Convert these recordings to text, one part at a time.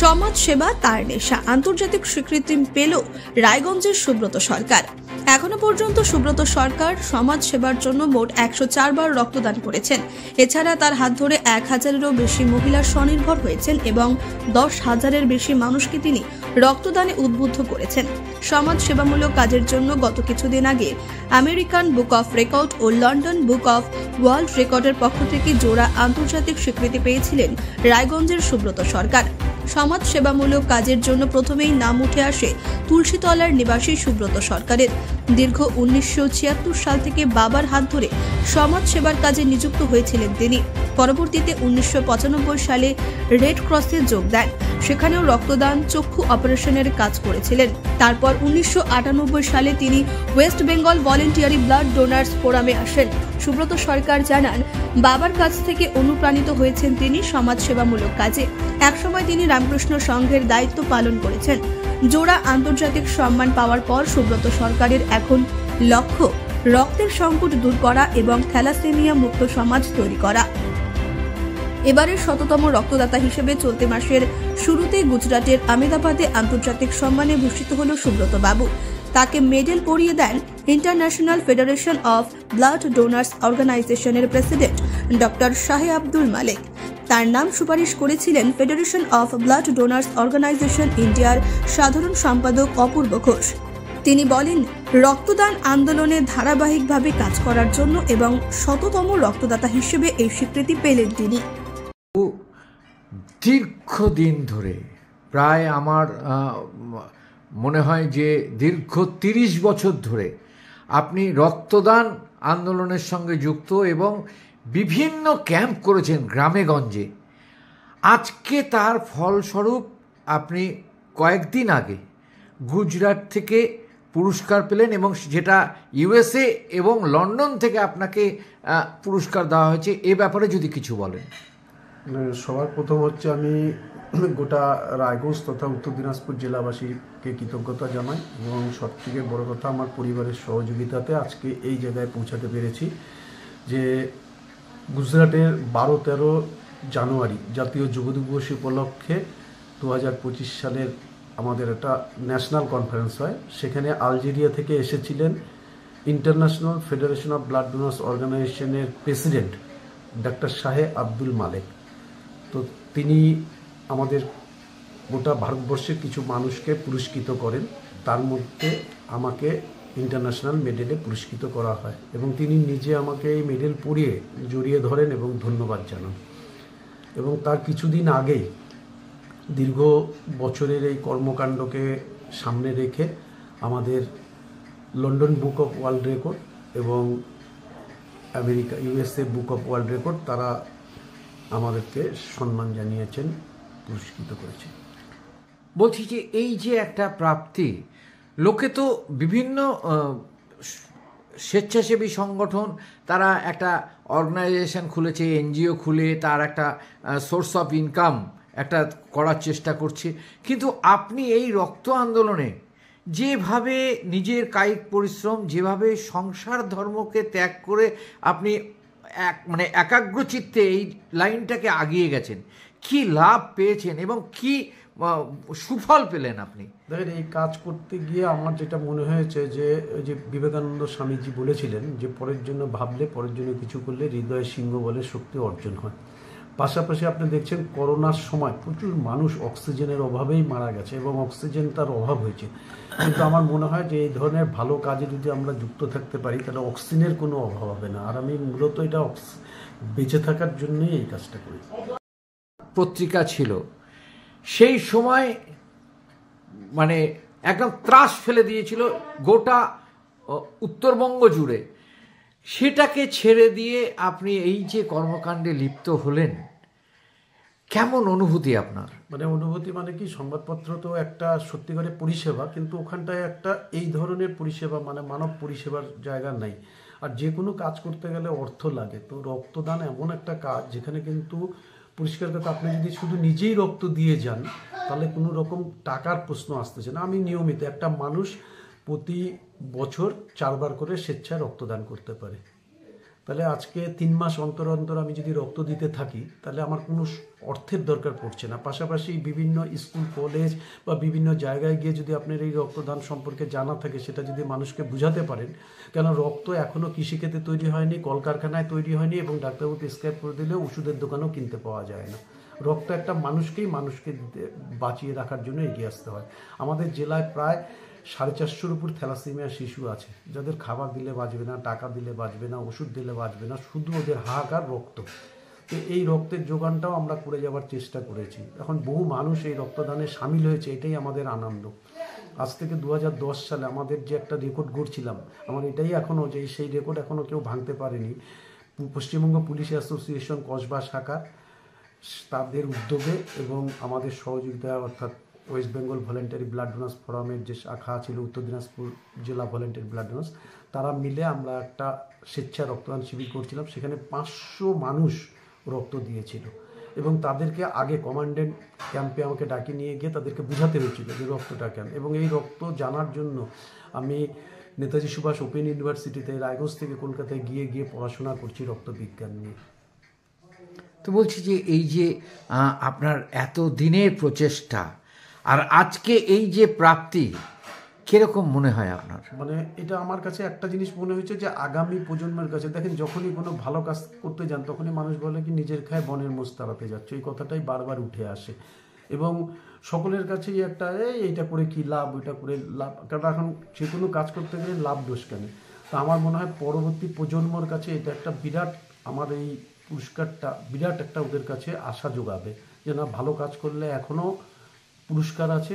সমাজ সেবা তার নেশা, আন্তর্জাতিক স্বীকৃতি পেল রায়গঞ্জের সুব্রত সরকার। এখনো পর্যন্ত সুব্রত সরকার সমাজ সেবার জন্য মোট 104 বার রক্তদান করেছেন। এছাড়া তার হাত ধরে 1000-এরও বেশি মহিলা স্বনির্ভর হয়েছেন এবং 10,000-এর বেশি মানুষকে তিনি রক্তদানে উদ্বুদ্ধ করেছেন। সমাজ সেবামূলক কাজের জন্য গত কিছুদিন আগে আমেরিকান বুক অফ রেকর্ড ও লন্ডন বুক অফ ওয়ার্ল্ড রেকর্ডের পক্ষ থেকে জোড়া আন্তর্জাতিক স্বীকৃতি পেয়েছিলেন রায়গঞ্জের সুব্রত সরকার। সমাজ সেবামূলক কাজের জন্য প্রথমেই নাম উঠে আসে তুলসীতলার নিবাসী সুব্রত সরকারের। দীর্ঘ 1976 সাল থেকে বাবার হাত ধরে সমাজ সেবার কাজে নিযুক্ত হয়েছিলেন তিনি। পরবর্তীতে 1995 সালে রেড ক্রসে যোগ দেন, সেখানেও রক্তদান, চক্ষু অপারেশনের কাজ করেছিলেন। তারপর 1998 সালে তিনি West Bengal voluntary blood donors ফোরামে আসেন। সুব্রত সরকার জানান, বাবার কাছ থেকে অনুপ্রাণিত হয়েছেন তিনি সমাজ সেবামূলক কাজে। একসময় তিনি রামকৃষ্ণ সংঘের দায়িত্ব পালন করেছেন। জোড়া আন্তর্জাতিক সম্মান পাওয়ার পর সুব্রত সরকারের এখন লক্ষ্য রক্তের সংকট দূর করা এবং থ্যালাসেমিয়া মুক্ত সমাজ তৈরি করা। এবারের 100তম রক্তদাতা হিসেবে চলতি মাসের শুরুতেই গুজরাটের আহমেদাবাদে আন্তর্জাতিক সম্মানে ভূষিত হল সুব্রত বাবু। তাকে মেডেল পরিয়ে দেন international federation of blood donors অর্গানাইজেশনের প্রেসিডেন্ট ডক্টর শাহে আব্দুল মালেক। তার নাম সুপারিশ করেছিলেন federation of blood donors organization ইন্ডিয়ার সাধারণ সম্পাদক অপূর্ব ঘোষ। তিনি বলেন, রক্তদান আন্দোলনে ধারাবাহিকভাবে কাজ করার জন্য এবং 100তম রক্তদাতা হিসেবে এই স্বীকৃতি পেলেন তিনি। দীর্ঘদিন ধরে, প্রায় আমার মনে হয় যে দীর্ঘ 30 বছর ধরে আপনি রক্তদান আন্দোলনের সঙ্গে যুক্ত এবং বিভিন্ন ক্যাম্প করেছেন গ্রামে গঞ্জে। আজকে তার ফলস্বরূপ আপনি কয়েকদিন আগে গুজরাট থেকে পুরস্কার পেলেন এবং যেটা ইউএসএ এবং লন্ডন থেকে আপনাকে পুরস্কার দেওয়া হয়েছে। এ ব্যাপারে যদি কিছু বলেন। সবার প্রথম হচ্ছে আমি গোটা রায়গঞ্জ তথা উত্তর দিনাজপুর জেলাবাসীকে কৃতজ্ঞতা জানাই এবং সবথেকে বড় কথা আমার পরিবারের সহযোগিতাতে আজকে এই জায়গায় পৌঁছাতে পেরেছি। যে গুজরাটের 12-13 জানুয়ারি জাতীয় যুব দিবস উপলক্ষে 2025 সালের আমাদের একটা ন্যাশনাল কনফারেন্স হয়। সেখানে আলজেরিয়া থেকে এসেছিলেন international federation of blood donors অর্গানাইজেশনের প্রেসিডেন্ট ডক্টর শাহে আব্দুল মালেক। তো তিনি আমাদের গোটা ভারতবর্ষের কিছু মানুষকে পুরস্কৃত করেন, তার মধ্যে আমাকে ইন্টারন্যাশনাল মেডেলে পুরস্কৃত করা হয় এবং তিনি নিজে আমাকে এই মেডেল পরিয়ে জড়িয়ে ধরেন এবং ধন্যবাদ জানান। এবং তার কিছুদিন আগেই দীর্ঘ বছরের এই কর্মকাণ্ডকে সামনে রেখে আমাদের London book of world record এবং America USA book of world record তারা আমাদেরকে সম্মান জানিয়েছেন, পুরস্কৃত করেছেন। বলছি যে এই যে একটা প্রাপ্তি, লোকে তো বিভিন্ন স্বেচ্ছাসেবী সংগঠন তারা একটা অর্গানাইজেশন খুলেছে, এনজিও খুলে তার একটা সোর্স অফ ইনকাম একটা করার চেষ্টা করছে, কিন্তু আপনি এই রক্ত আন্দোলনে যেভাবে নিজের কায়িক পরিশ্রম, যেভাবে সংসার ধর্মকে ত্যাগ করে আপনি একাগ্রচিত্তে এই লাইনটাকে আগিয়ে গেছেন, কি লাভ পেয়েছেন এবং কি সুফল পেলেন আপনি? দেখেন, এই কাজ করতে গিয়ে আমার যেটা মনে হয়েছে যে বিবেকানন্দ স্বামীজি বলেছিলেন যে পরের জন্য ভাবলে, পরের জন্য কিছু করলে হৃদয় সিংহ বলে শক্তি অর্জন হয়। পাশাপাশি আপনি দেখছেন করোনার সময় প্রচুর মানুষ অক্সিজেনের অভাবেই মারা গেছে এবং অক্সিজেন তার অভাব হয়েছে। কিন্তু আমার মনে হয় যে এই ধরনের ভালো কাজে যদি আমরা যুক্ত থাকতে পারি তাহলে অক্সিজেনের কোনো অভাব হবে না। আর আমি মূলত এটা বেঁচে থাকার জন্যই এই কাজটা করি। পত্রিকা ছিল সেই সময় একদম ত্রাস ফেলে দিয়েছিল গোটা উত্তরবঙ্গ জুড়ে, সেটাকে ছেড়ে দিয়ে আপনি এই যে কর্মকাণ্ডে লিপ্ত হলেন, কেমন অনুভূতি আপনার? অনুভূতি কি, সংবাদপত্র তো একটা সত্যিকারের পরিষেবা, কিন্তু ওখানটায় একটা এই ধরনের পরিষেবা মানব পরিষেবার জায়গা নাই। আর যে কোনো কাজ করতে গেলে অর্থ লাগে। তো রক্তদান এমন একটা কাজ যেখানে কিন্তু পরিষ্কার কথা, আপনি যদি শুধু নিজেই রক্ত দিয়ে যান তাহলে কোনো রকম টাকার প্রশ্ন আসতেছে না। আমি নিয়মিত একটা মানুষ প্রতি বছর 4 বার করে স্বেচ্ছায় রক্তদান করতে পারে। তাহলে আজকে 3 মাস অন্তর অন্তর আমি যদি রক্ত দিতে থাকি তাহলে আমার কোনো অর্থের দরকার পড়ছে না। পাশাপাশি বিভিন্ন স্কুল কলেজ বা বিভিন্ন জায়গায় গিয়ে যদি আপনার এই রক্তদান সম্পর্কে জানা থাকে, সেটা যদি মানুষকে বুঝাতে পারেন, কেন রক্ত এখনও কৃষিক্ষেত্রে তৈরি হয়নি, কলকারখানায় তৈরি হয়নি, এবং ডাক্তারবাবু প্রেসক্রাইব করে দিলেও ওষুধের দোকানেও কিনতে পাওয়া যায় না। রক্ত একটা মানুষকে দিতে, বাঁচিয়ে রাখার জন্য এগিয়ে আসতে হয়। আমাদের জেলায় প্রায় 450-র উপর থ্যালাসেমিয়া শিশু আছে, যাদের খাবার দিলে বাঁচবে না, টাকা দিলে বাঁচবে না, ওষুধ দিলে বাঁচবে না, শুধু ওদের হাহাকার রক্ত। তো এই রক্তের যোগানটাও আমরা করে যাওয়ার চেষ্টা করেছি। এখন বহু মানুষ এই রক্তদানে সামিল হয়েছে, এটাই আমাদের আনন্দ। আজ থেকে 2010 সালে আমাদের যে একটা রেকর্ড গড়ছিলাম, আমার এটাই এখনও যে সেই রেকর্ড এখনও কেউ ভাঙতে পারেনি। পশ্চিমবঙ্গ পুলিশ অ্যাসোসিয়েশন কসবা শাখা তাদের উদ্যোগে এবং আমাদের সহযোগিতায়, অর্থাৎ West Bengal voluntary blood donors ফোরামের যে শাখা ছিল উত্তর দিনাজপুর জেলা ভলেন্টারি ব্লাড ডোনার্স, তারা মিলে আমরা একটা স্বেচ্ছা রক্তদান শিবির করছিলাম। সেখানে 500 মানুষ রক্ত দিয়েছিল এবং তাদেরকে আগে কমান্ডেন্ট ক্যাম্পে আমাকে ডাকি নিয়ে গিয়ে তাদেরকে বোঝাতে হয়েছিল যে রক্তটা কেন। এবং এই রক্ত জানার জন্য আমি নেতাজি সুভাষ ওপেন ইউনিভার্সিটিতে রায়গঞ্জ থেকে কলকাতায় গিয়ে পড়াশোনা করছি রক্তবিজ্ঞান নিয়ে। তো বলছি যে এই যে আপনার এত দিনের প্রচেষ্টা আর আজকে এই যে প্রাপ্তি, কিরকম মনে হয় আপনার? মানে এটা আমার কাছে একটা জিনিস মনে হয়েছে যে আগামী প্রজন্মের কাছে, দেখেন যখনই কোনো ভালো কাজ করতে যান তখনই মানুষ বলে কি নিজের খায় বনের মোষ তাড়াতে যাচ্ছে, এই কথাটাই বারবার উঠে আসে। এবং সকলের কাছেই একটা এইটা করে কি লাভ, ওইটা করে লাভ, কারণ এখন যে কোনো কাজ করতে গেলে লাভ দোষ কেন। তো আমার মনে হয় পরবর্তী প্রজন্মর কাছে এটা একটা বিরাট, আমার এই পুরস্কারটা বিরাট একটা ওদের কাছে আশা যোগাবে যে না, ভালো কাজ করলে এখনও পুরস্কার আছে,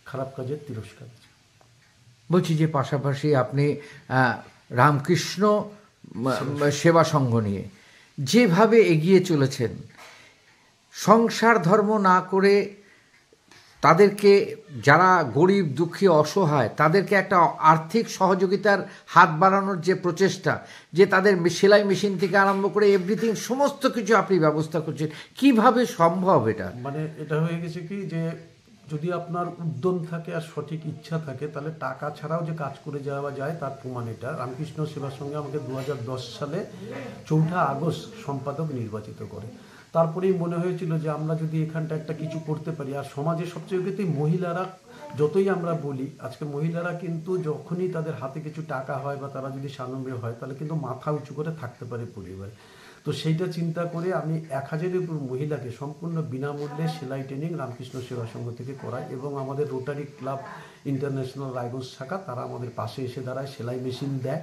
খারাপ কাজের তিরস্কার আছে। বলছি যে পাশাপাশি আপনি রামকৃষ্ণ সেবা সংঘ নিয়ে যেভাবে এগিয়ে চলেছেন, সংসার ধর্ম না করে তাদেরকে, যারা গরিব দুঃখী অসহায়, তাদেরকে একটা আর্থিক সহযোগিতার হাত বাড়ানোর যে প্রচেষ্টা, যে তাদের সেলাই মেশিন থেকে আরম্ভ করে এভরিথিং সমস্ত কিছু আপনি ব্যবস্থা করছেন, কিভাবে সম্ভব এটা? মানে এটা হয়ে গেছে কি যে যদি আপনার উদ্যম থাকে আর সঠিক ইচ্ছা থাকে তাহলে টাকা ছাড়াও যে কাজ করে যাওয়া যায় তার প্রমাণ এটা। রামকৃষ্ণ সেবার সঙ্গে আমাকে 2010 সালে 4 আগস্ট সম্পাদক নির্বাচিত করে। তারপরেই মনে হয়েছিল যে আমরা যদি এখানটা একটা কিছু করতে পারি। আর সমাজে সবচেয়ে ক্ষেত্রে মহিলারা, যতই আমরা বলি আজকে মহিলারা কিন্তু যখনই তাদের হাতে কিছু টাকা হয় বা তারা যদি স্বাবলম্বী হয় তাহলে কিন্তু মাথা উঁচু করে থাকতে পারে পরিবারে। তো সেইটা চিন্তা করে আমি 1000-এর উপর মহিলাকে সম্পূর্ণ বিনামূল্যে সেলাই ট্রেনিং রামকৃষ্ণ সেবা সংঘ থেকে করাই এবং আমাদের রোটারি ক্লাব ইন্টারন্যাশনাল রায়গঞ্জ শাখা তারা আমাদের পাশে এসে দাঁড়ায়, সেলাই মেশিন দেয়।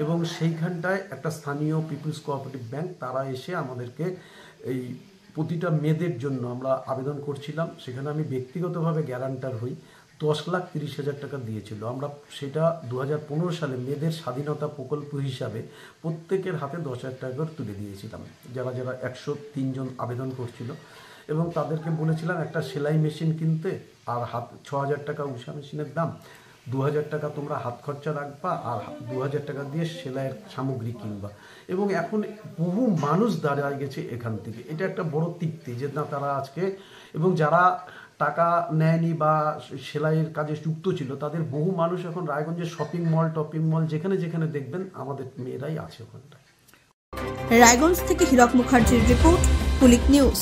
এবং সেইখানটায় একটা স্থানীয় পিপুলস কোঅপারেটিভ ব্যাংক তারা এসে আমাদেরকে এই প্রতিটা মেয়েদের জন্য আমরা আবেদন করছিলাম, সেখানে আমি ব্যক্তিগতভাবে গ্যারান্টার হই, 10,30,000 টাকা দিয়েছিল। আমরা সেটা 2015 সালে মেয়েদের স্বাধীনতা প্রকল্প হিসাবে প্রত্যেকের হাতে 10,000 টাকা করে তুলে দিয়েছিলাম, যারা 103 জন আবেদন করছিল। এবং তাদেরকে বলেছিলাম একটা সেলাই মেশিন কিনতে, আর 6,000 টাকা উষা মেশিনের দাম, 2,000 টাকা তোমরা হাত খরচা রাখবা আর 2,000 টাকা দিয়ে সেলাইয়ের সামগ্রী কিনবা। এবং এখন বহু মানুষ দাঁড়ায় গেছে এখান থেকে, এটা একটা বড় তৃপ্তি যে না তারা আজকে, এবং যারা টাকা নেয়নি বা সেলাইয়ের কাজে যুক্ত ছিল তাদের বহু মানুষ এখন রায়গঞ্জের শপিং মল যেখানে যেখানে দেখবেন আমাদের মেয়েরাই আছে ওখানটায়। রায়গঞ্জ থেকে হীরক মুখার্জির রিপোর্ট, পুলিক নিউজ।